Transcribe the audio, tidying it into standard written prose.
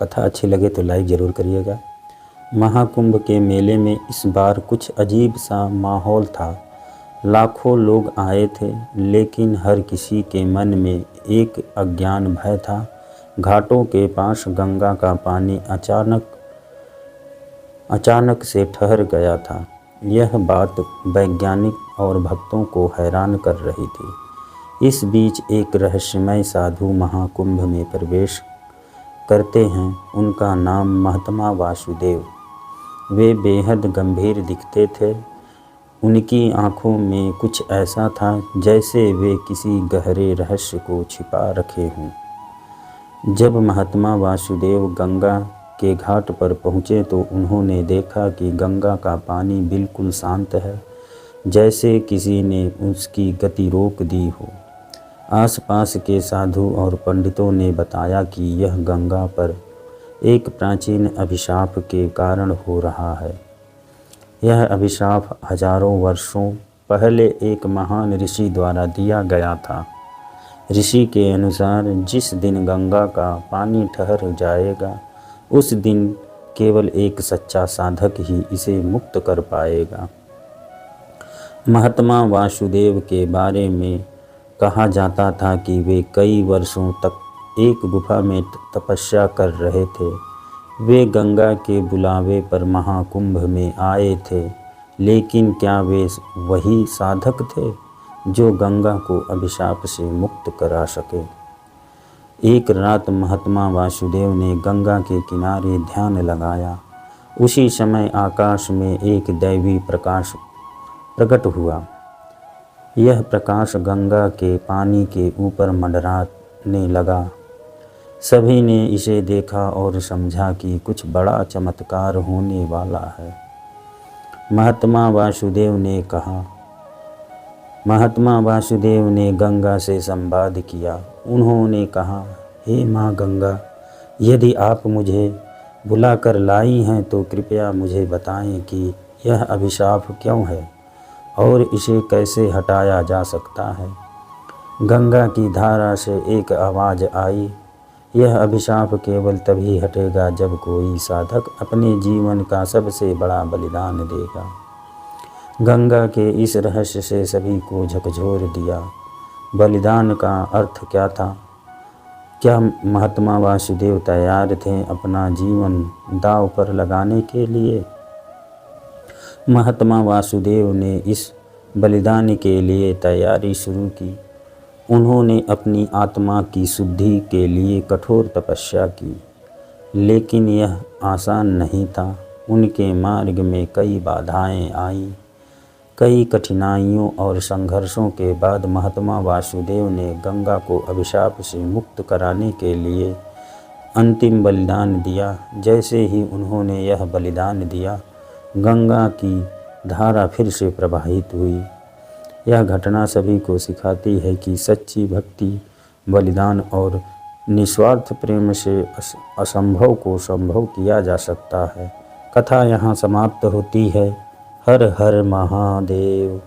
कथा अच्छी लगे तो लाइक ज़रूर करिएगा। महाकुंभ के मेले में इस बार कुछ अजीब सा माहौल था। लाखों लोग आए थे, लेकिन हर किसी के मन में एक अज्ञान भय था। घाटों के पास गंगा का पानी अचानक से ठहर गया था। यह बात वैज्ञानिक और भक्तों को हैरान कर रही थी। इस बीच एक रहस्यमय साधु महाकुंभ में प्रवेश करते हैं। उनका नाम महात्मा वासुदेव। वे बेहद गंभीर दिखते थे। उनकी आँखों में कुछ ऐसा था जैसे वे किसी गहरे रहस्य को छिपा रखे हों। जब महात्मा वासुदेव गंगा के घाट पर पहुँचे तो उन्होंने देखा कि गंगा का पानी बिल्कुल शांत है, जैसे किसी ने उसकी गति रोक दी हो। आसपास के साधु और पंडितों ने बताया कि यह गंगा पर एक प्राचीन अभिशाप के कारण हो रहा है। यह अभिशाप हजारों वर्षों पहले एक महान ऋषि द्वारा दिया गया था। ऋषि के अनुसार जिस दिन गंगा का पानी ठहर जाएगा, उस दिन केवल एक सच्चा साधक ही इसे मुक्त कर पाएगा। महात्मा वासुदेव के बारे में कहा जाता था कि वे कई वर्षों तक एक गुफा में तपस्या कर रहे थे। वे गंगा के बुलावे पर महाकुंभ में आए थे, लेकिन क्या वे वही साधक थे जो गंगा को अभिशाप से मुक्त करा सके? एक रात महात्मा वासुदेव ने गंगा के किनारे ध्यान लगाया। उसी समय आकाश में एक दैवी प्रकाश प्रकट हुआ। यह प्रकाश गंगा के पानी के ऊपर मंडराने लगा। सभी ने इसे देखा और समझा कि कुछ बड़ा चमत्कार होने वाला है। महात्मा वासुदेव ने गंगा से संवाद किया। उन्होंने कहा, हे माँ गंगा, यदि आप मुझे बुलाकर लाई हैं तो कृपया मुझे बताएं कि यह अभिशाप क्यों है और इसे कैसे हटाया जा सकता है। गंगा की धारा से एक आवाज़ आई, यह अभिशाप केवल तभी हटेगा जब कोई साधक अपने जीवन का सबसे बड़ा बलिदान देगा। गंगा के इस रहस्य से सभी को झकझोर दिया। बलिदान का अर्थ क्या था? क्या महात्मा वासुदेव तैयार थे अपना जीवन दांव पर लगाने के लिए? महात्मा वासुदेव ने इस बलिदान के लिए तैयारी शुरू की। उन्होंने अपनी आत्मा की शुद्धि के लिए कठोर तपस्या की, लेकिन यह आसान नहीं था। उनके मार्ग में कई बाधाएं आईं। कई कठिनाइयों और संघर्षों के बाद महात्मा वासुदेव ने गंगा को अभिशाप से मुक्त कराने के लिए अंतिम बलिदान दिया। जैसे ही उन्होंने यह बलिदान दिया, गंगा की धारा फिर से प्रवाहित हुई। यह घटना सभी को सिखाती है कि सच्ची भक्ति, बलिदान और निस्वार्थ प्रेम से असंभव को संभव किया जा सकता है। कथा यहाँ समाप्त होती है। हर हर महादेव।